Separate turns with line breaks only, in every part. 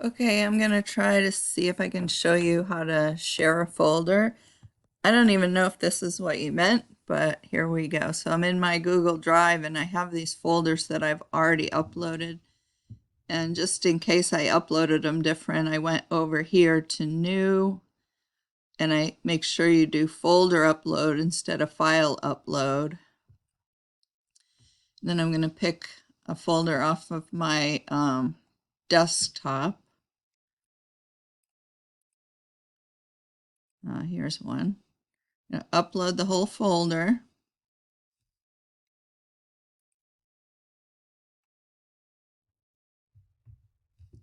Okay, I'm gonna try to see if I can show you how to share a folder. I don't even know if this is what you meant, but here we go. So I'm in my Google Drive and I have these folders that I've already uploaded. And just in case I uploaded them different, I went over here to New, and I make sure you do folder upload instead of file upload. Then I'm gonna pick a folder off of my desktop. Here's one. Upload the whole folder.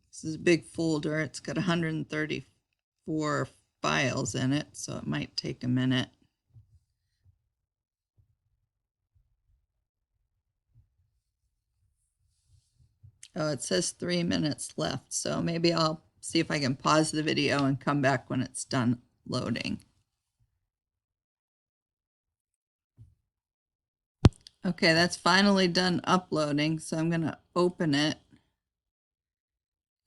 This is a big folder. It's got 134 files in it, so it might take a minute. Oh, it says 3 minutes left, so maybe I'll see if I can pause the video and come back when it's done loading. Okay, that's finally done uploading, so I'm going to open it.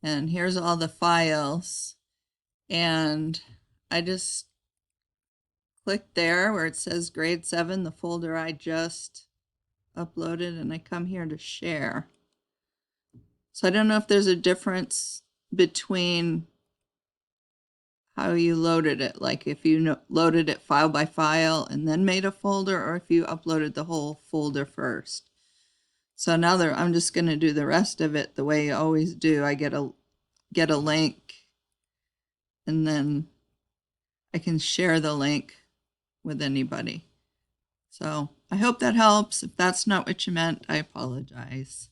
And here's all the files. And I just click there where it says grade 7, the folder I just uploaded, and I come here to share. So I don't know if there's a difference between how you loaded it, like if you loaded it file by file and then made a folder, or if you uploaded the whole folder first. So now I'm just going to do the rest of it the way you always do. I get a link, and then I can share the link with anybody. So I hope that helps. If that's not what you meant, I apologize.